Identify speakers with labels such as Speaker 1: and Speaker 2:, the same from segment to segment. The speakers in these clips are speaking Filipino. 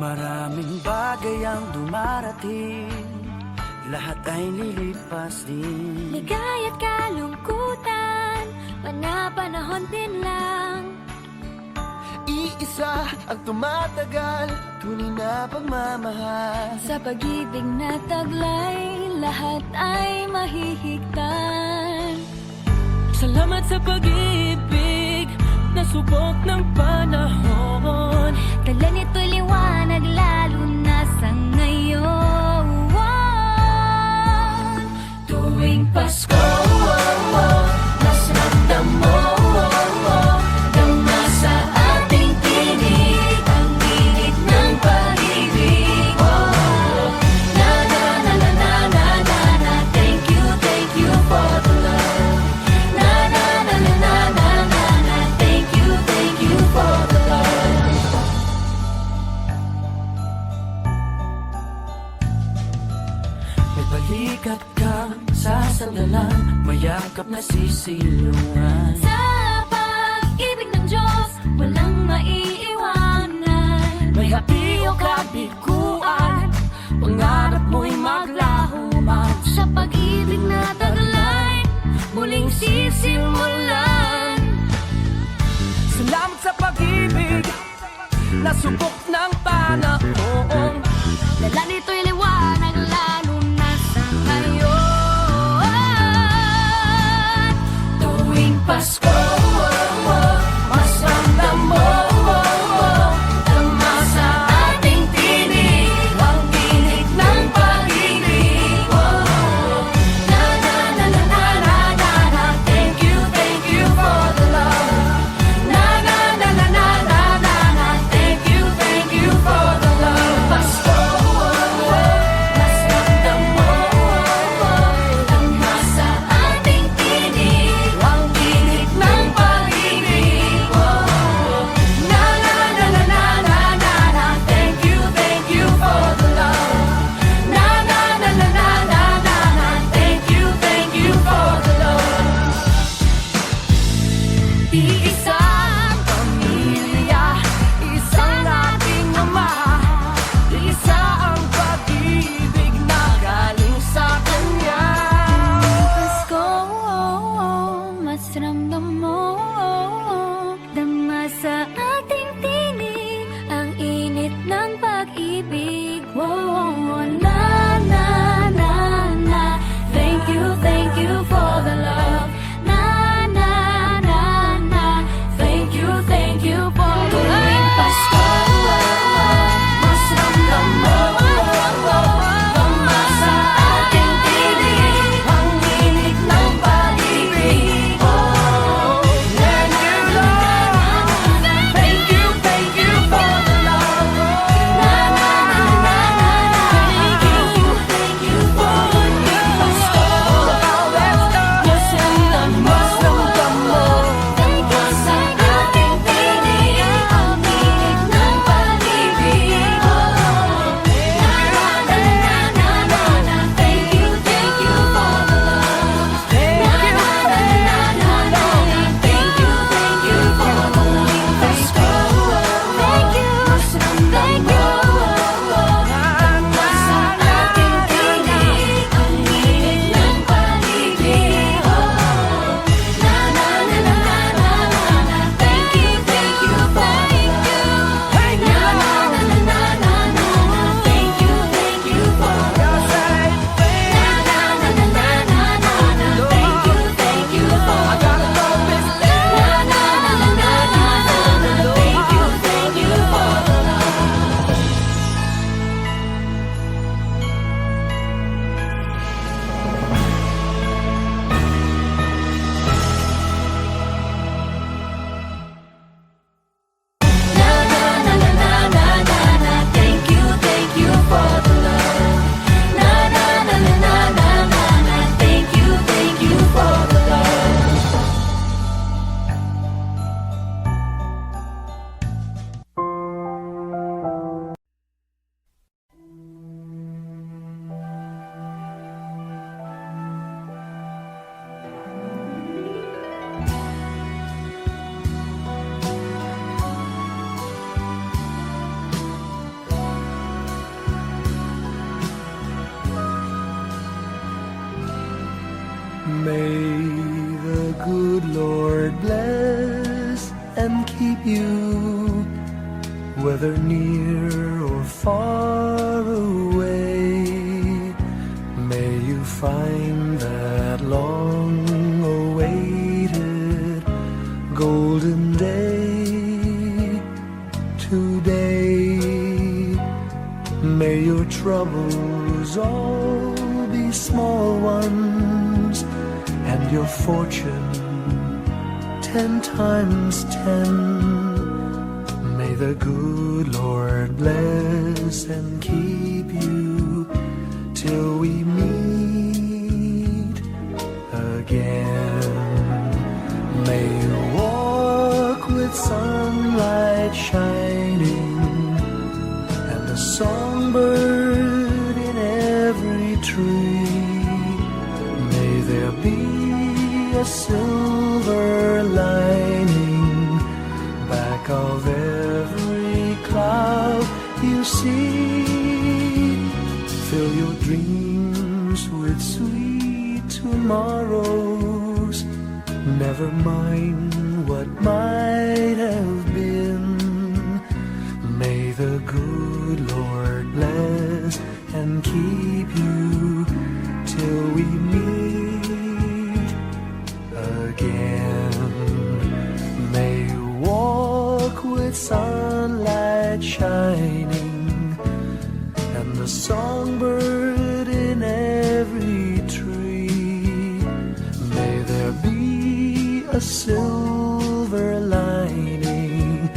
Speaker 1: Maraming bagay ang dumarating, lahat ay lilipas din.
Speaker 2: Ligaya't kalungkutan, panahon din lang.
Speaker 1: Iisa ang tumatagal, tunay na pagmamahal.
Speaker 2: Sa pag-ibig na taglay, lahat ay mahihigtan.
Speaker 3: Salamat sa pag-ibig, nasubok ng panahon.
Speaker 2: Dala nito'y liwanag, lalo na sa ngayon. Tuwing Pasko, mas ramdam mo, dama sa ating tinig, ang init ng pag-ibig. Na na na na na na na na, thank you for the love. Na na na na na na na na, thank you for the love.
Speaker 1: May balikat kang sasandalan, mayakap na sisilungan.
Speaker 2: Sa pag-ibig ng Diyos, walang maiiwanan.
Speaker 1: May hati o kabiguan, pangarap mo'y maglaho man.
Speaker 2: Sa pag-ibig na taglay, muling sisimulan.
Speaker 1: Salamat sa pag-ibig, nasubok ng panahon.
Speaker 2: Dala nito'y liwanag, lalo na sa ngayon. Tuwing Pasko, mas ramdam mo, dama sa ating tinig, ang init ng pag-ibig. Na na na na na na na na, thank you for the love. Na na na na na na na na, thank you for the love. Pasko, mas ramdam mo, dama sa ating tinig, ang init ng
Speaker 4: May the good Lord bless and keep you, whether near or far away. May you find that long-awaited golden day today. May your troubles all be small ones, and your fortune 10 times 10. May the good Lord bless and keep you till we meet again. May you walk with sunlight shining and a songbird in every tree. May there be a silver lining back of every cloud you see. Fill your dreams with sweet tomorrows. Never mind what might have been. May the good Lord bless and keep you till we meet again. May you walk with sunlight shining and the songbird in every tree. May there be a silver lining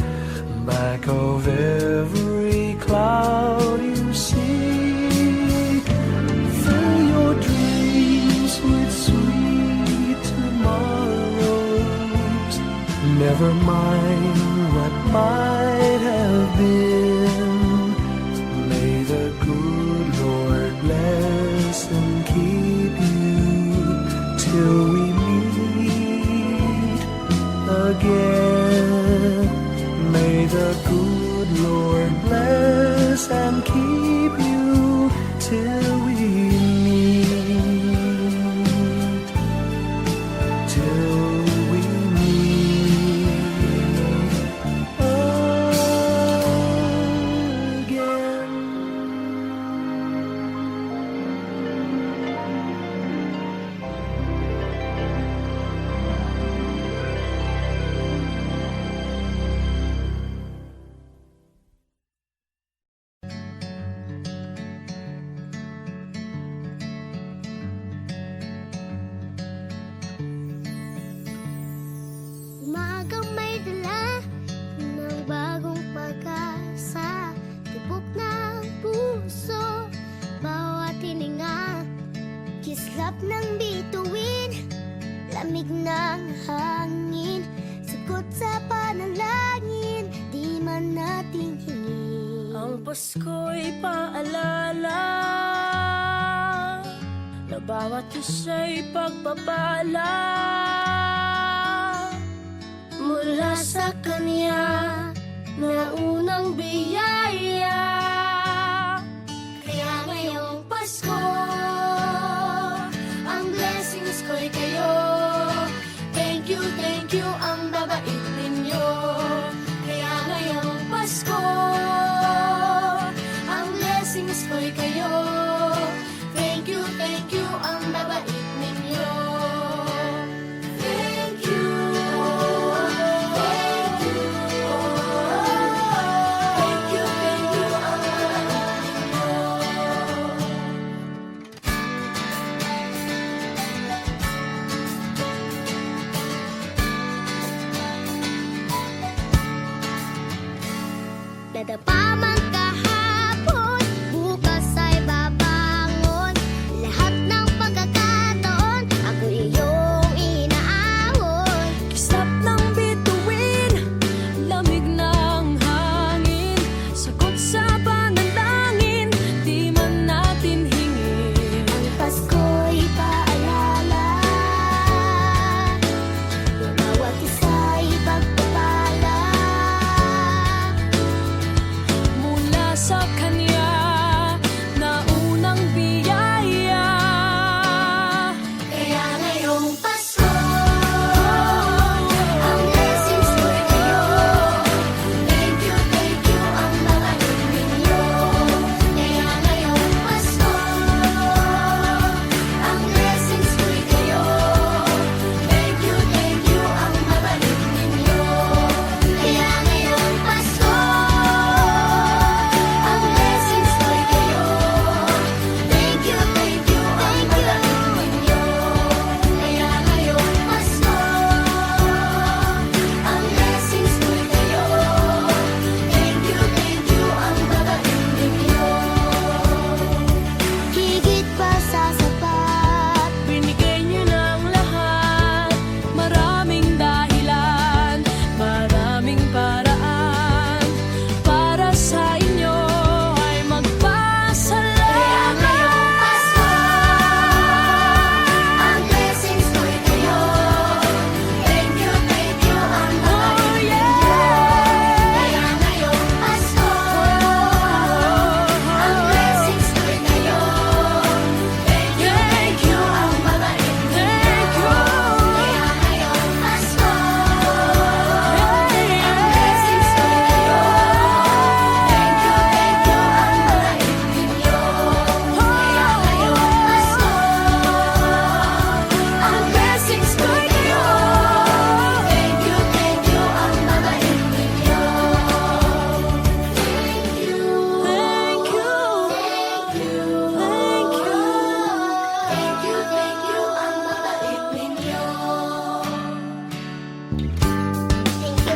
Speaker 4: back of every cloud you see. Fill your dreams with sweet tomorrows. Never mind what might have been. May the good Lord bless and keep you till we meet again. May the good Lord bless and keep you till we meet, till we meet again.
Speaker 5: Umagang may dala ng bagong pag-asa, tibok ng puso, bawat hininga, kislap ng bituin, lamig ng hangin, sagot sa panalangin, di man natin hingin.
Speaker 3: Ang Pasko'y paalala na bawat isa'y pagpapala mula sa Kanya na unang biyaya.
Speaker 5: Kaya ngayong Pasko, ang blessings ko'y kayo. Thank you, ang babait ninyo. Kaya ngayong Pasko, ang blessings ko'y kayo. Thank you, ang babait ninyo. Thank you, thank you. Thank you, ang babait ninyo.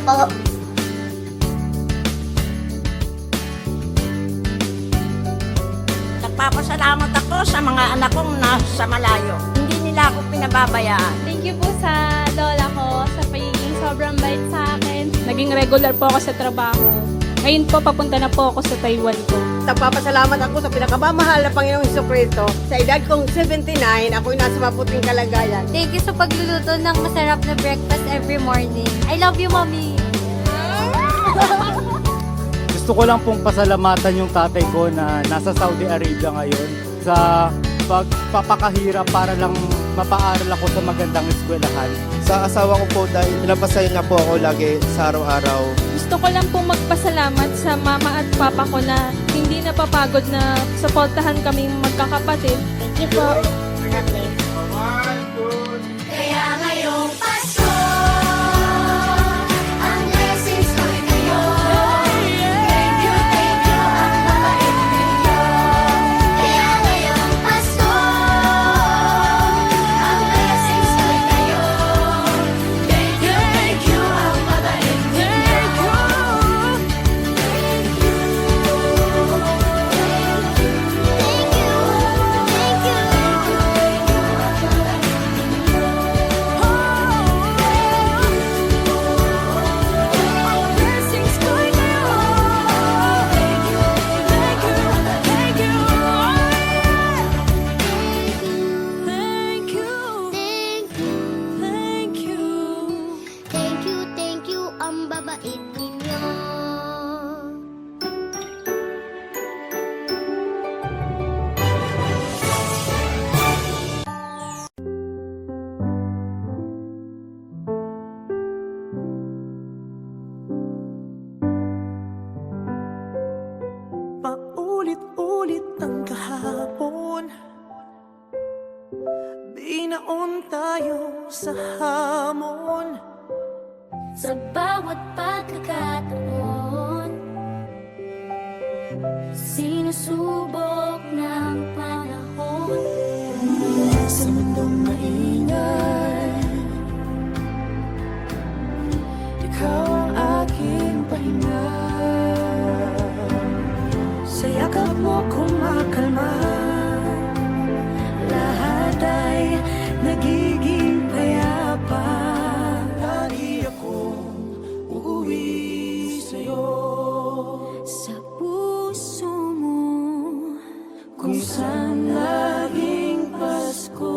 Speaker 5: po.
Speaker 6: Nagpapasalamat ako sa mga anak kong nasa malayo. Hindi nila ako pinababayaan.
Speaker 7: Thank you po sa lola ko sa pagiging sobrang bait sa akin. Naging regular po ako sa trabaho. Ngayon po, papunta na po ako sa Taiwan ko.
Speaker 8: Nagpapasalamat ako sa pinakamamahal na Panginoong Hesukristo. Sa edad kong 79, ako'y nasa mabuting kalagayan.
Speaker 7: Thank you sa pagluluto ng masarap na breakfast every morning. I love you, Mommy!
Speaker 9: Gusto ko lang pong pasalamatan yung tatay ko na nasa Saudi Arabia ngayon sa pagpapakahirap para lang mapaaral ako sa magandang eskwelahan.
Speaker 10: Sa asawa ko po dahil pinapasaya niya po ako lagi sa araw-araw.
Speaker 7: Gusto ko lang pong magpasalamat sa mama at papa ko na hindi napapagod na suportahan kaming magkakapatid.
Speaker 5: Thank you po. God bless.
Speaker 2: Kaya ngayong Pasko, ang blessings ko'y kayo. Thank you, ang mabait ninyo. Kaya ngayong Pasko, ang blessings ko'y kayo. Thank you, ang mabait ninyo.
Speaker 5: Thank you, ang babait ninyo.
Speaker 4: Paulit-ulit ang kahapon, binaon tayo sa hamon.
Speaker 3: Sa bawat pagkakataon, sinusubok ng panahon.
Speaker 4: Sa mundong maingay, ikaw ang aking pahinga. Sa yakap mo kumakalma, lahat ay nagiging payapa. Lagi akong uuwi sa'yo,
Speaker 3: Sa puso mo,
Speaker 4: kung saan laging Pasko.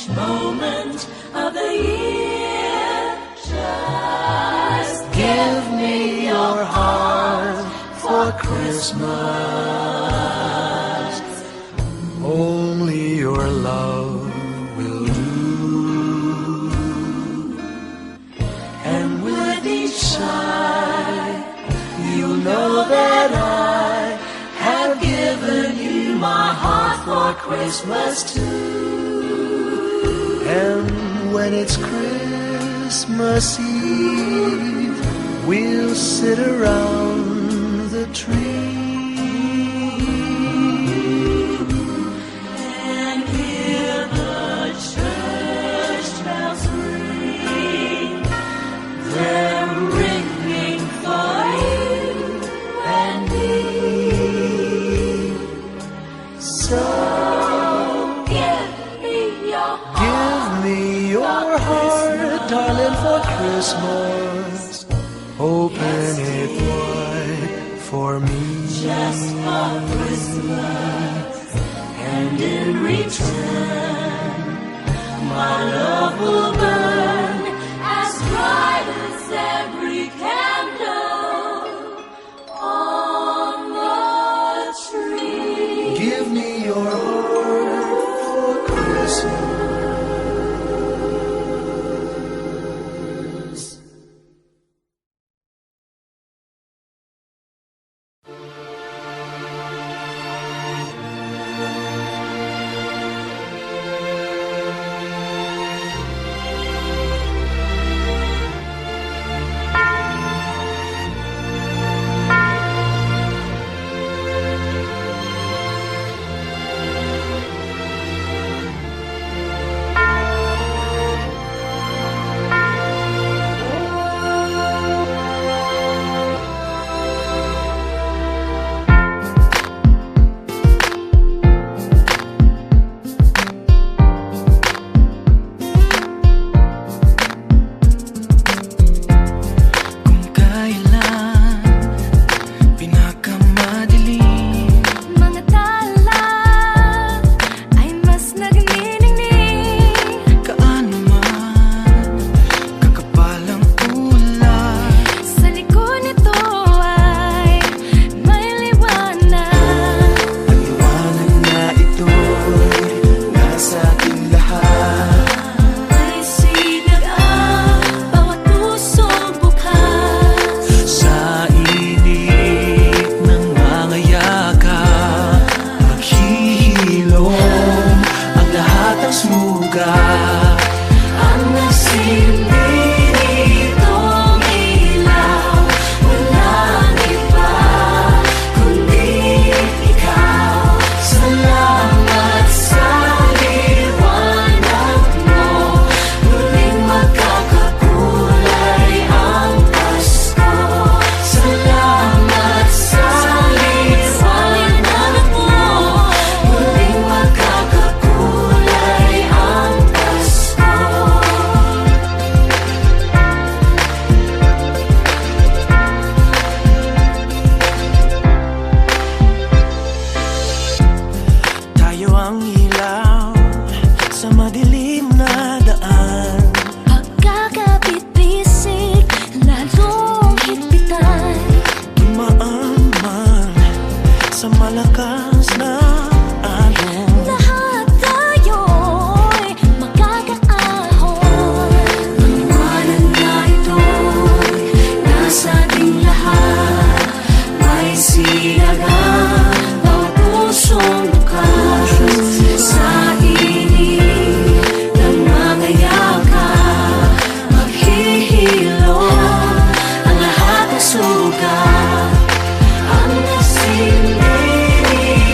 Speaker 1: each moment of the year. Just give me your heart for Christmas.
Speaker 4: Only your love will do.
Speaker 1: And with each sigh, you'll know that I have given you my heart for Christmas too.
Speaker 4: And when it's Christmas Eve, we'll sit around the tree
Speaker 1: And hear the church bells ring. They're ringing for you and me. So give me your heart.
Speaker 4: Give me your heart, darling, for Christmas. Open it wide for me.
Speaker 1: Just for Christmas, and in return, my love will burn as bright as every candle on the tree.
Speaker 4: Give me your heart for Christmas.
Speaker 1: Ang nagsimili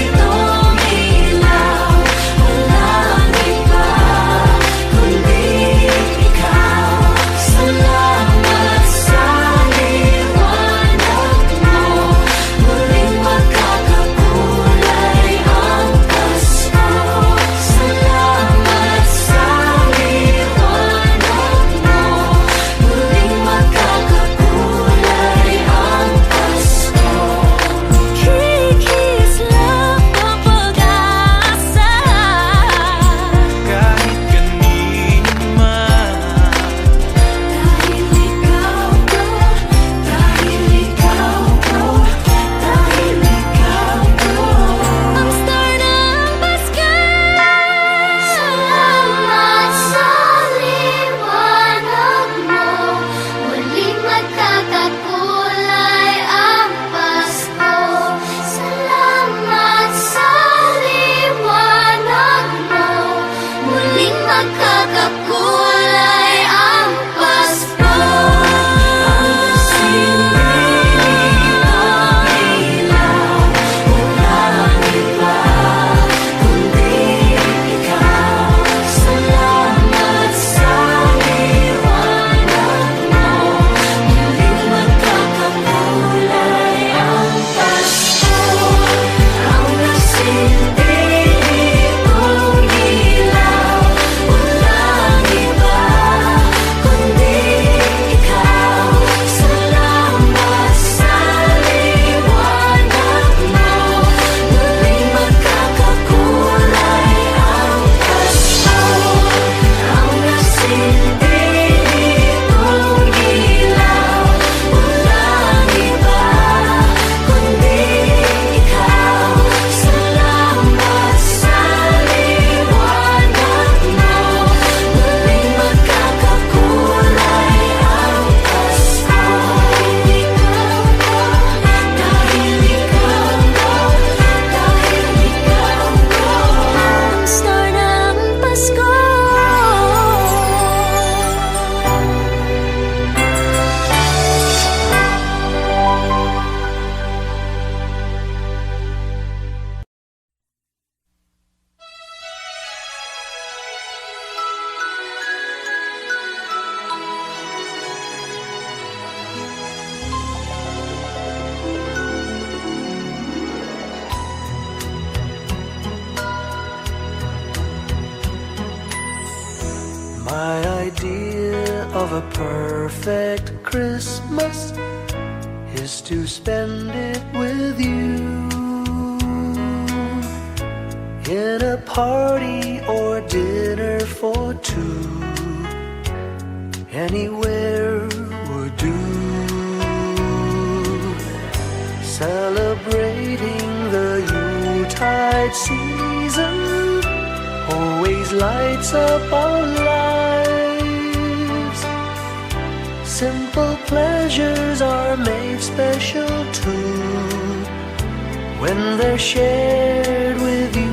Speaker 4: of a perfect Christmas is to spend it with you, in a party or dinner for two. Anywhere would do. Celebrating the Yuletide season always lights up our lives. Simple pleasures are made special too when they're shared with you.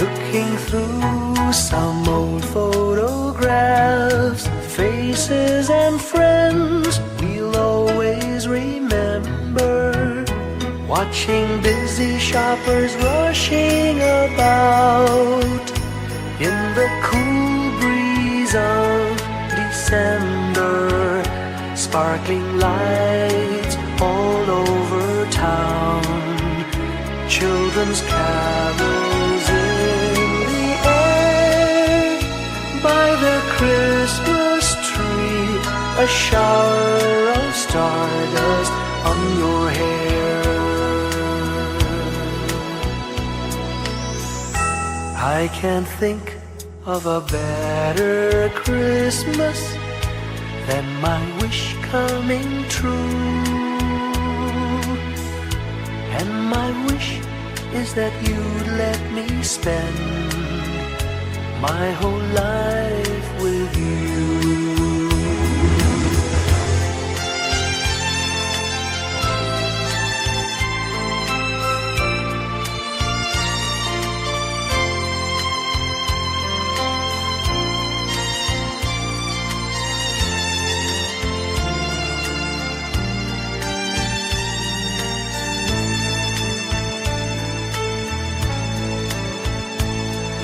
Speaker 4: Looking through some old photographs, faces and friends we'll always remember. Watching busy shoppers rushing about in the cool breeze of December. Sparkling lights all over town, children's carols in the air. By the Christmas tree, a shower of stardust on your hair. I can't think of a better Christmas than my wish coming true. And my wish is that you'd let me spend my whole life with you.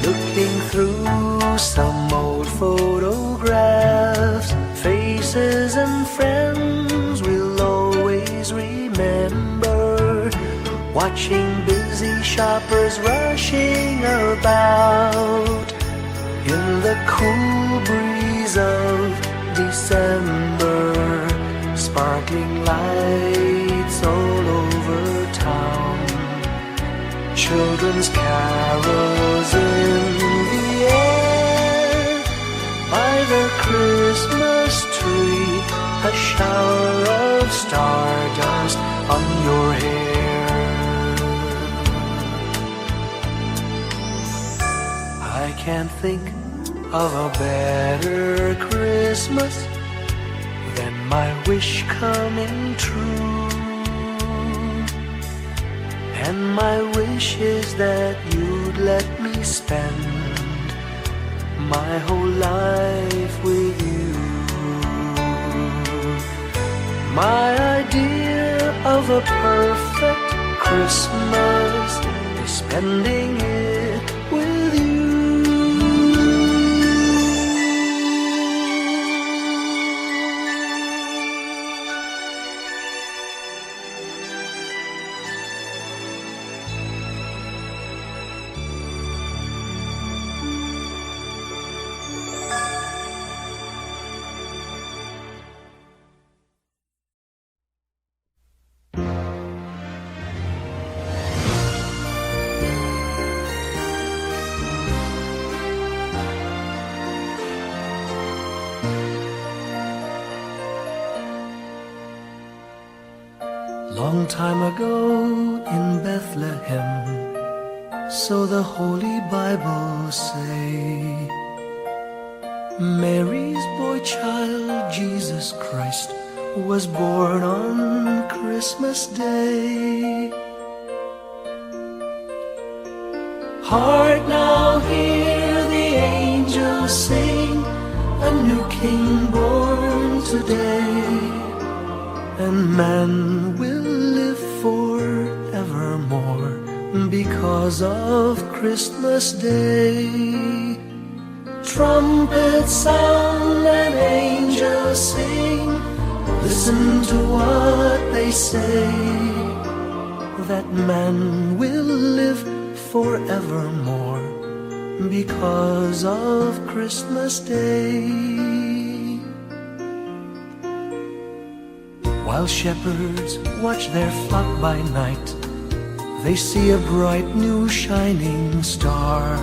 Speaker 4: Looking through some old photographs, faces and friends we'll always remember. Watching busy shoppers rushing about in the cool breeze of December. Sparkling lights all over town, children's carols in the air. By the Christmas tree, a shower of stardust on your hair. I can't think of a better Christmas than my wish coming true. And my wish is that you'd let me spend my whole life with you. My idea of a perfect Christmas is spending it with you. Long time ago in Bethlehem, so the Holy Bible say, Mary's boy child, Jesus Christ, was born on Christmas Day. Hark now, hear the angels sing, a new King born today, and man will live forevermore because of Christmas Day. Trumpets sound and angels sing, listen to what they say, that man will live forevermore because of Christmas Day. While shepherds watch their flock by night, they see a bright new shining star.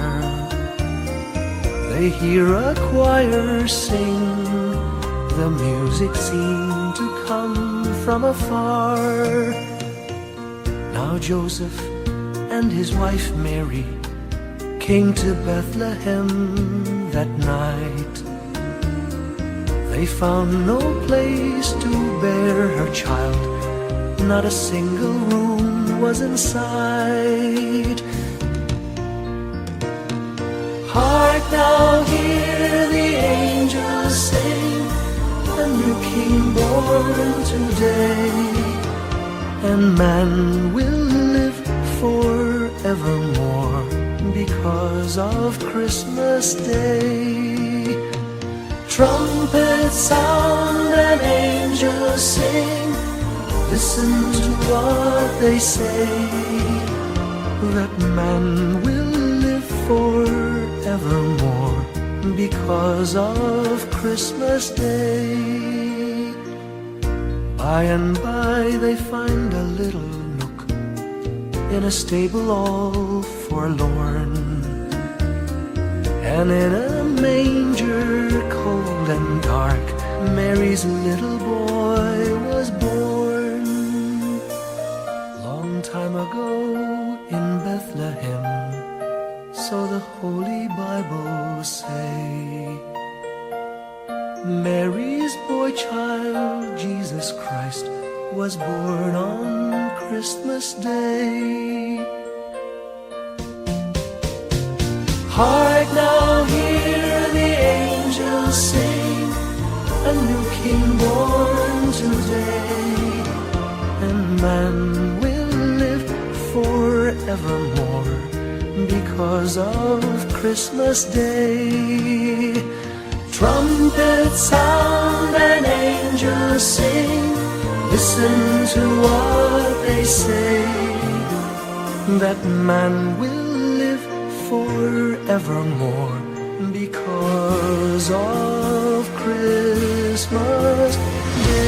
Speaker 4: They hear a choir sing, the music seemed to come from afar. Now Joseph and his wife Mary came to Bethlehem that night. They found no place to bear her child, not a single room was in sight. Hark now, hear the angels sing, a new king born today, and man will live forevermore because of Christmas Day. Trumpets sound and angels sing, listen to what they say, that man will live forevermore because of Christmas Day. By and by they find a little nook in a stable all forlorn, and in a manger cold and dark, Mary's little boy was born. Long time ago in Bethlehem, so the Holy Bible say, Mary's boy child, Jesus Christ, was born on Christmas Day. Hark now, hear the angels sing, a new king born today, and man will live forevermore because of Christmas Day. Trumpets sound and angels sing, listen to what they say, that man will live forevermore because of Christmas Day.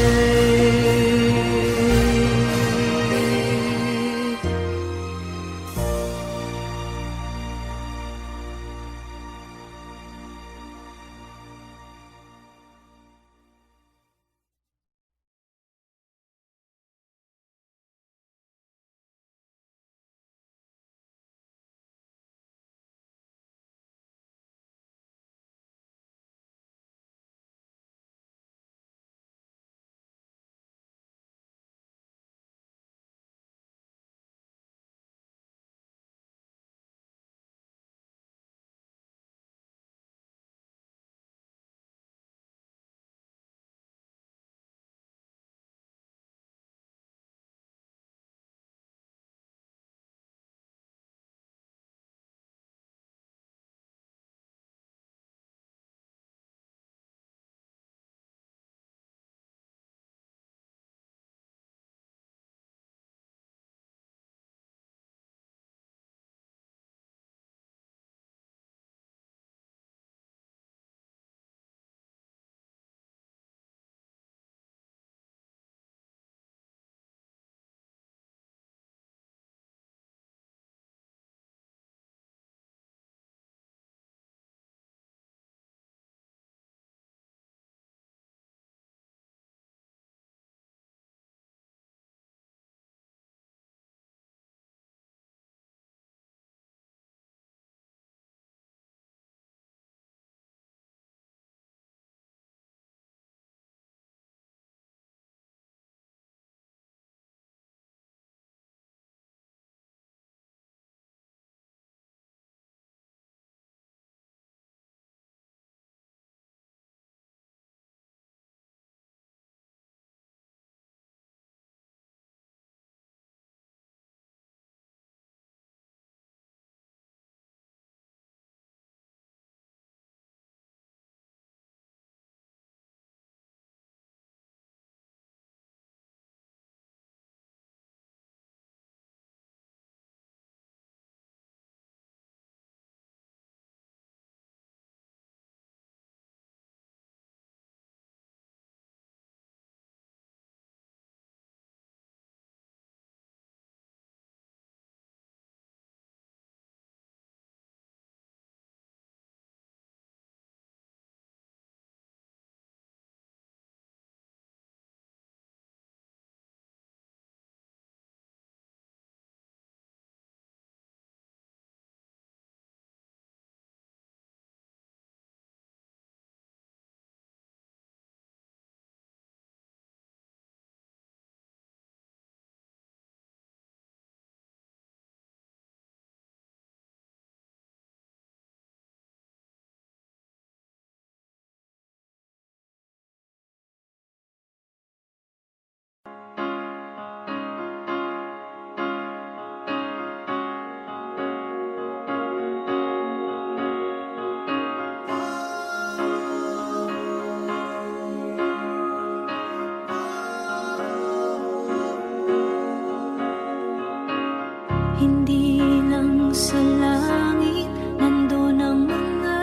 Speaker 3: Hindi lang sa langit nandun ang mga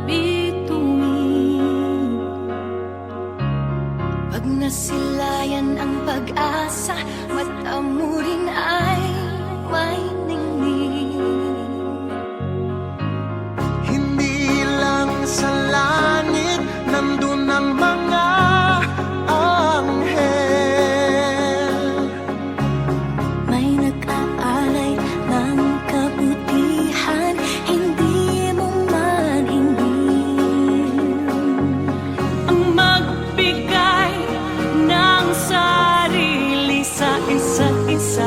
Speaker 3: bituin. Pag nasilayan ang pag-asa, mata mo rin ay may ningning.
Speaker 4: Hindi lang sa langit nandun ang mga anghel.
Speaker 3: May nag-aalay ng kabutihan, hindi mo man hingin.
Speaker 1: Ang magbigay ng sarili sa isa't isa.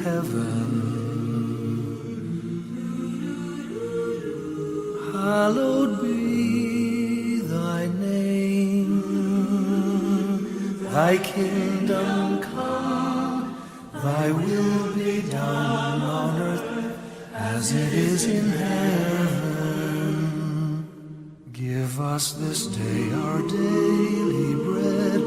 Speaker 4: heaven. Hallowed be thy name. Thy kingdom come, thy will be done on earth as it is in heaven. Give us this day our daily bread,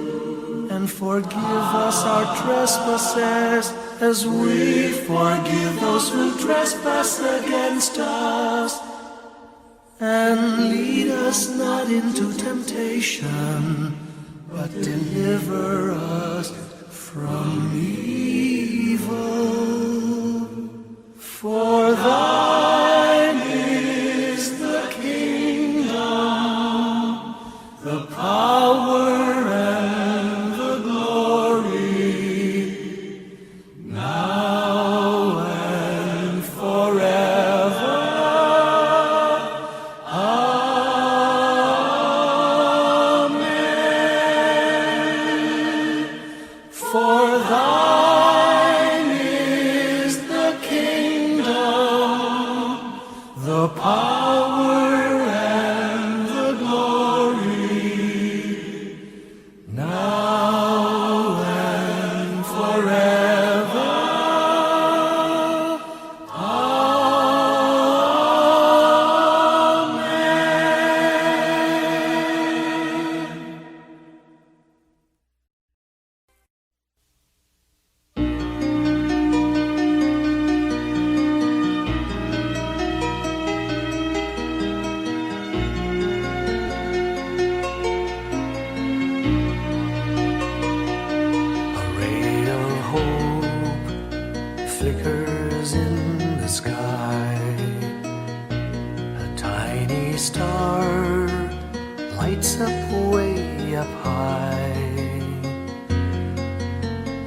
Speaker 4: and forgive us our trespasses, as we forgive those who trespass against us. And lead us not into temptation, but deliver us from evil. For thine is the kingdom, the power, and the glory, now and forever. Amen. For thine is the kingdom, the power, and the glory, now and forever. Amen. A ray of hope flickers in the sky. A tiny star lights up way up high.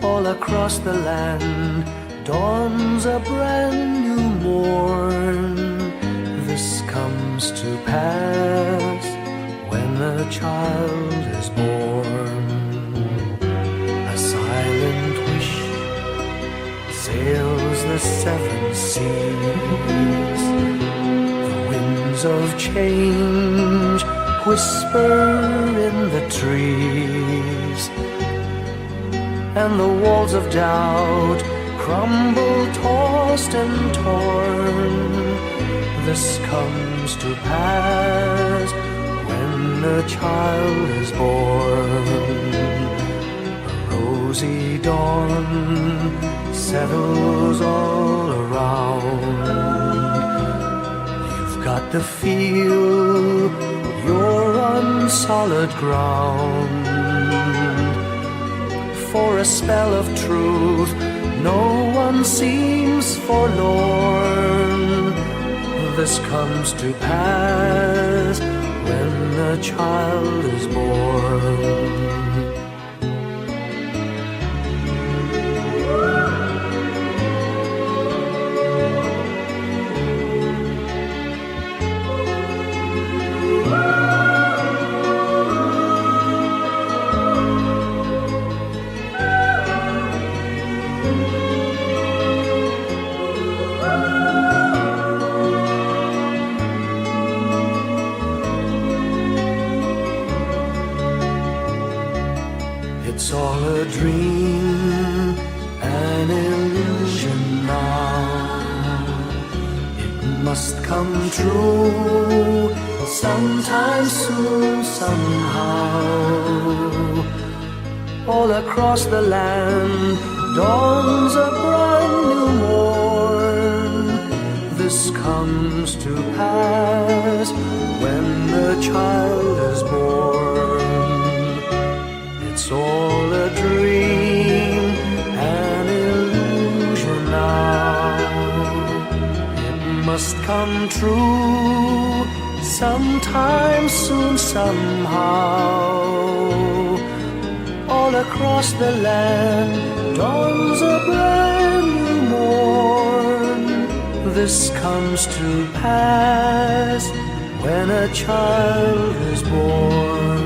Speaker 4: All across the land dawns a brand new morn. This comes to pass when a child is born. A silent wish sails the seven seas. The winds of change whisper in the trees, and the walls of doubt crumble, tossed and torn. This comes to pass when a child is born. A rosy dawn settles all around. You've got to feel you're on solid ground. For a spell of truth, no one seems forlorn. This comes to pass when a child is born. It's all a dream, an illusion now. It must come true sometime soon, somehow. All across the land dawns a brand new morn. This comes to pass when the child is born. It's all a dream, an illusion now. It must come true sometime soon, somehow. All across the land dawns a brand new morn. This comes to pass when a child is born.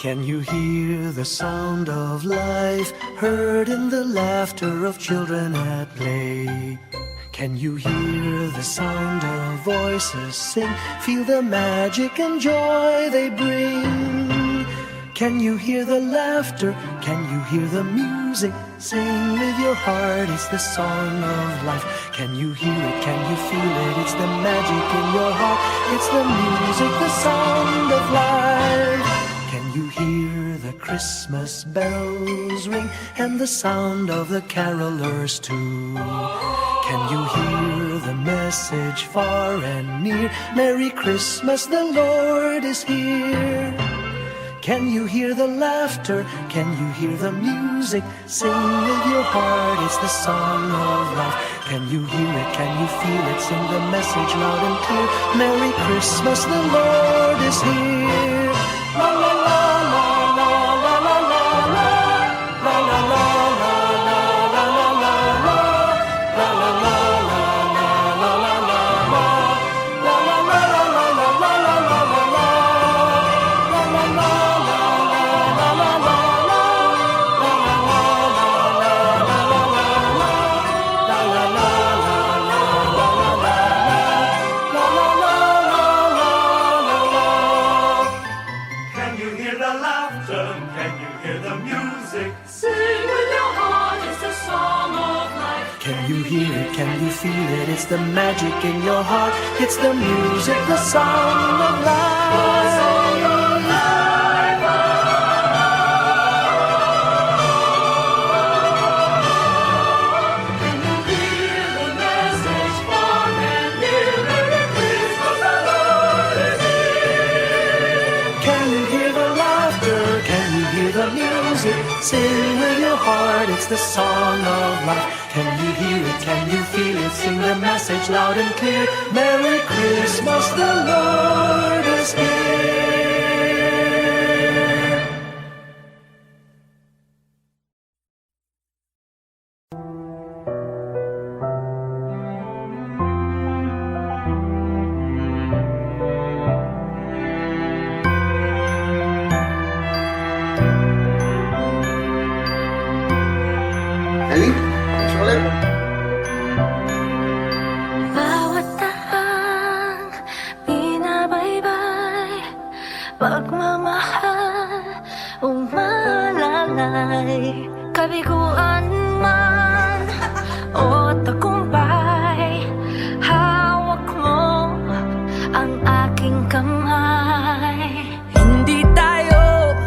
Speaker 4: Can you hear the sound of life heard in the laughter of children at play? Can you hear the sound of voices sing? Feel the magic and joy they bring. Can you hear the laughter? Can you hear the music? Sing with your heart, it's the song of life. Can you hear it? Can you feel it? It's the magic in your heart. It's the music, the sound of life. Can you hear the Christmas bells ring and the sound of the carolers too? Can you hear the message far and near? Merry Christmas, the Lord is here. Can you hear the laughter? Can you hear the music? Sing with your heart, it's the song of life. Can you hear it? Can you feel it? Sing the message loud and clear. Merry Christmas, the Lord is here. La la la la la la la la la la la la la la la Can you feel it? It's the magic in your heart. It's the music, the sound of life. Can you hear the message far and near? Merry Christmas, the Lord is here. Can you hear the laughter? Can you hear the music? Sing with your heart, it's the song of life. Can you hear it? Can you feel it? Sing the message loud and clear. Merry Christmas, the Lord is here.
Speaker 3: Bawat tahang binabaybay, pagmamahal umalalay. Kabiguan man o tagumpay, hawak mo ang aking kamay. Hindi tayo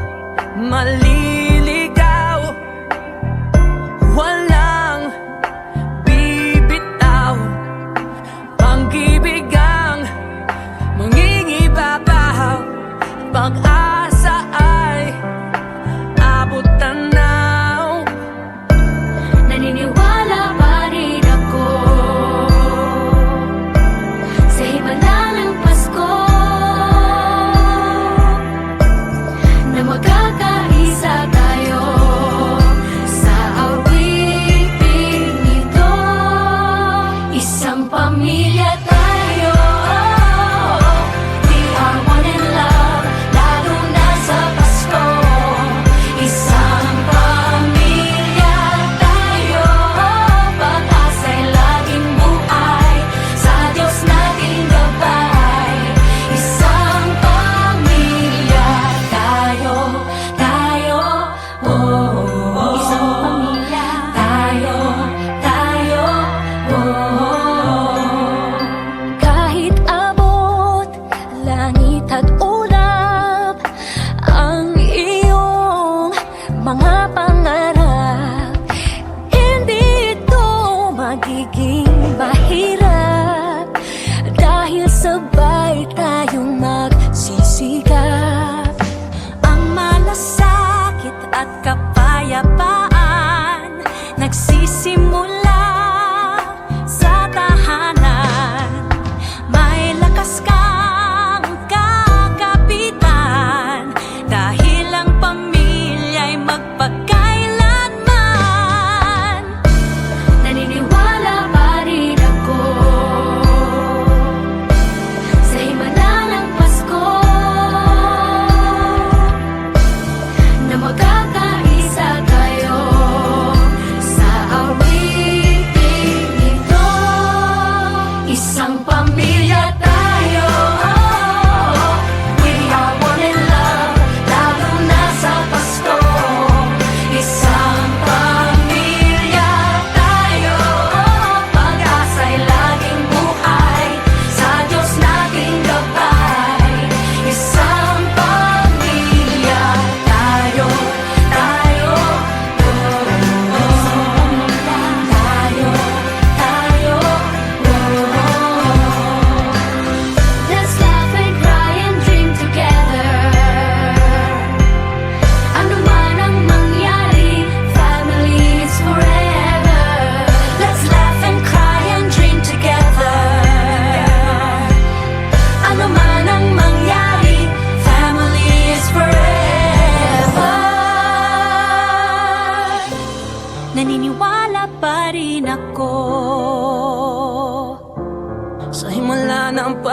Speaker 3: maliligaw, walang bibitaw. Pag-ibig ang mangingibabaw, pag-asa ay abot tanaw. Naniniwala pa rin ako sa himala ng Pasko, na magkakaisa tayo sa awiting ito. Isang pamilya tayo, we are one in love, lalo na sa Pasko. Isang pamilya tayo, pag-asa'y laging buhay, sa Diyos nating gabay. Isang pamilya tayo, oh. Isang pamilya tayo, oh. Kahit abot langit at ulap ang iyong mga pangarap, hindi ito magiging mahirap, dahil sabay tayong magsisikap. Ang malasakit at kapayapaan nagsisimula sa tahanan. May lakas kang kakapitan, dahil ang pamilya'y magpagkakapit.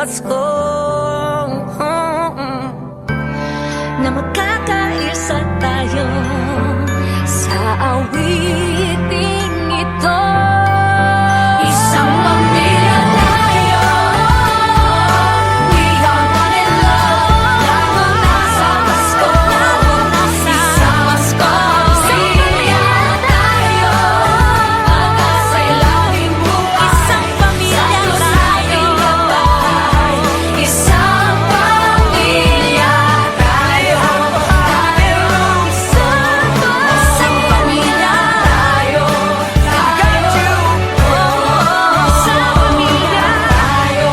Speaker 2: Pasko.
Speaker 3: Na magkakaisa tayo sa awiting ito.
Speaker 2: Isang pamilya tayo. We are one in love. Lalo na sa Pasko. Isang Pasko. Pamilya tayo. Pag-asa'y laging buhay.
Speaker 3: Isang pamilya tayo.
Speaker 2: Isang pamilya tayo. Isang pamilya tayo. Isang pamilya tayo.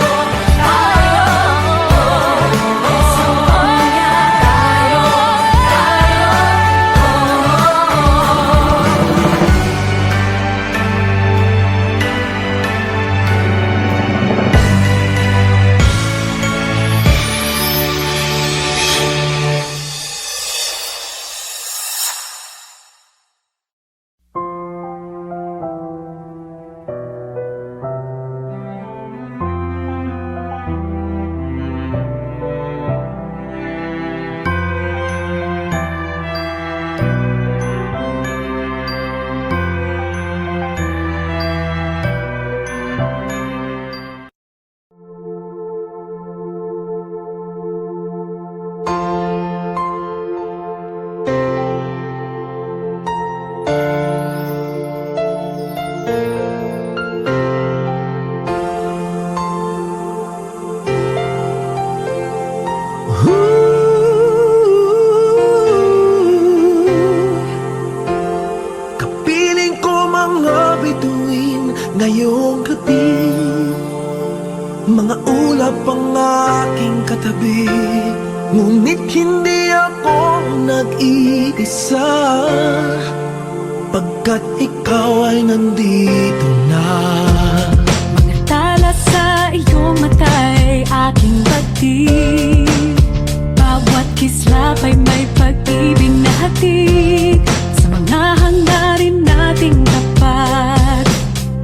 Speaker 4: Kapiling ko mga bituin ngayong gabi, mga ulap ang aking katabi, ngunit hindi ako nag-iisa, pagkat ikaw ay nandito na.
Speaker 3: Mga tala sa iyong mata'y aking batid. Bawat kislap ay may pag-ibig na hatid. Sa mga hangarin nating tapat,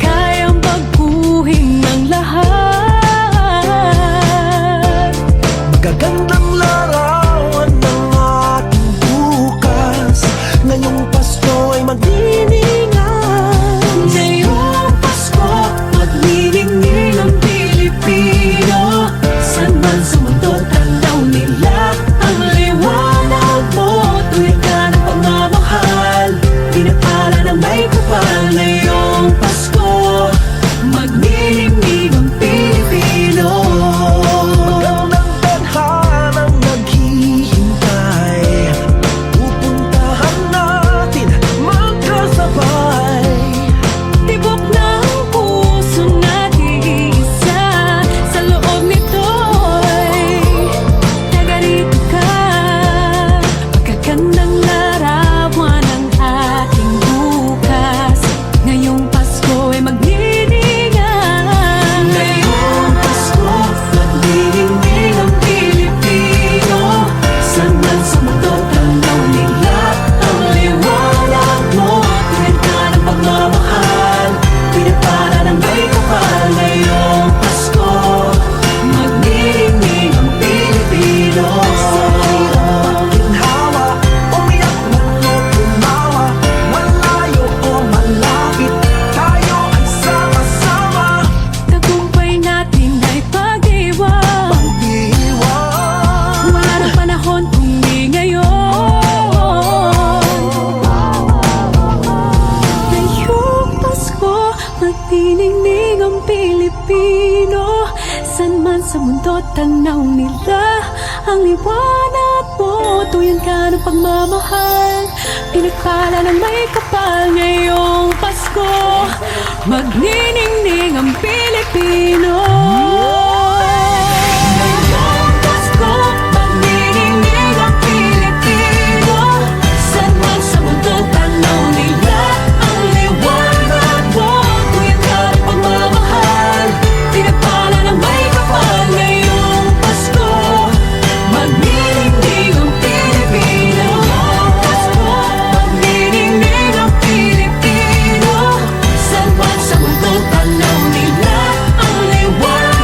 Speaker 3: kayang baguhin ng lahat.
Speaker 4: Magagandang larawan ng ating bukas, ngayong Pasko ay magdiningan.
Speaker 3: Ngayong Pasko, magniningning ang Pilipino. San man sa mundo, tanaw nila ang liwanag mo. Tuwid ka ng pagmamahal, pinapala ng may kapal. Ngayong Pasko, magniningning ang Pilipino.
Speaker 4: Magandang tadhanang naghihintay, pupuntahan natin magkasabay.
Speaker 3: Tibok ng puso nag-iisa, sa loob nito'y nagarito ka. Magagandang larawan ng ating bukas, ngayong Pasko ay magniningan. Ngayong Pasko, magniningning ang Pilipino. San man sa mundo, tanaw nila ang liwanag mo. Tuwid ka ng pagmamahal, pinapala ng may kapal. Ngayong Pasko, magniningning ang Pilipino.
Speaker 4: Ginhawa, umiyak man o tumawa, malayo o malapit, tayo ay sama-sama.
Speaker 3: Tagumpay natin ay pag-iwan.
Speaker 4: Pag-iwan,
Speaker 3: Wala na panahon kung di ngayon. Ngayong Pasko, magniningning ang Pilipino. San man sa mundo, tanaw nila ang liwanag mo. Tuyan ka ng pagmamahal, pinagpala ng may kapal. Ngayong Pasko, magniningning ang Pilipino. Ngayong Pasko, magniningning ang Pilipino. San man sa mundo, tanaw nila ang liwanag mo. Tuyan ka ng pagmamahal, pinagpala ng may kapal. Ngayong Pasko, magniningning ang Pilipino. Pasko, magniningning ang Pilipino. San man sa mundo, tanaw nila ang liwanag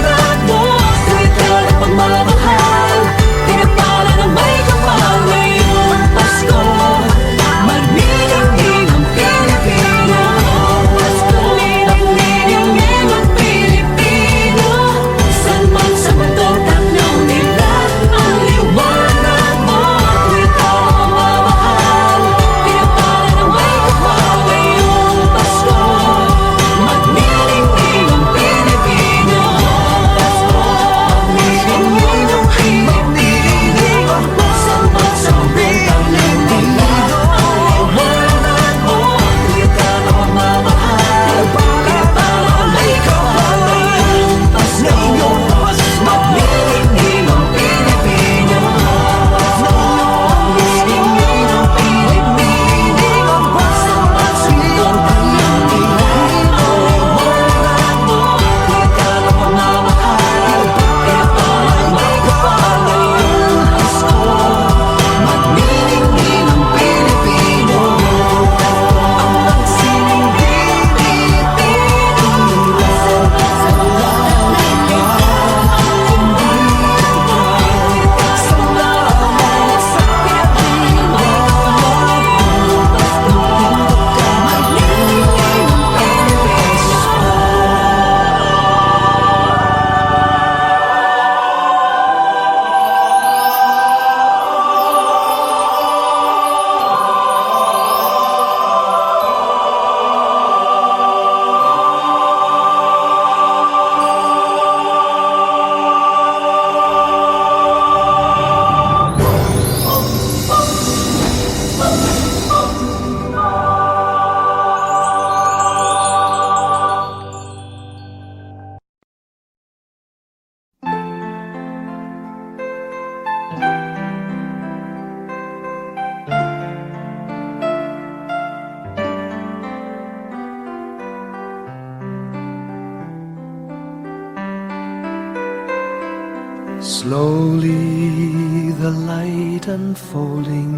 Speaker 4: Slowly the light unfolding,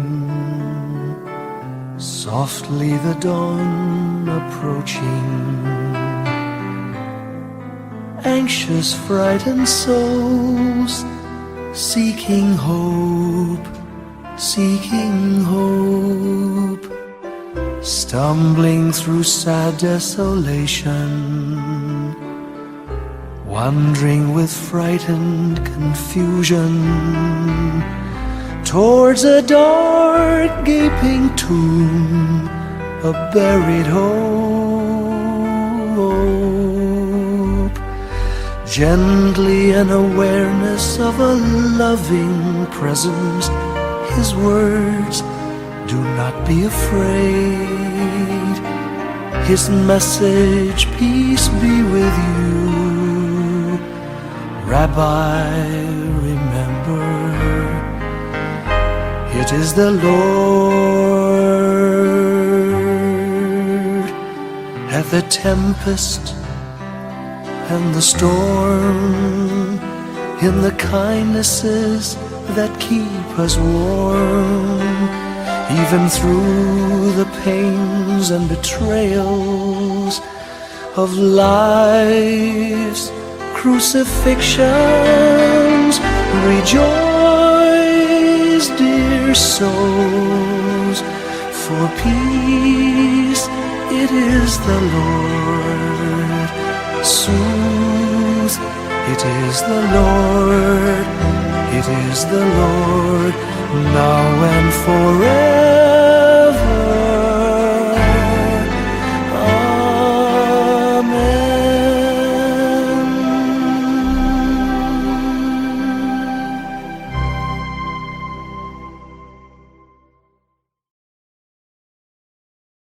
Speaker 4: softly the dawn approaching. Anxious, frightened souls seeking hope, seeking hope, stumbling through sad desolation, wandering with frightened confusion towards a dark gaping tomb, a buried hope. Gently an awareness of a loving presence, His words, do not be afraid. His message, peace be with you. Rabbi, remember, it is the Lord. At the tempest and the storm, in the kindnesses that keep us warm, even through the pains and betrayals of life's crucifixions. Rejoice, dear souls, for peace it is the Lord. Soothe, it is the Lord, it is the Lord, now and forever.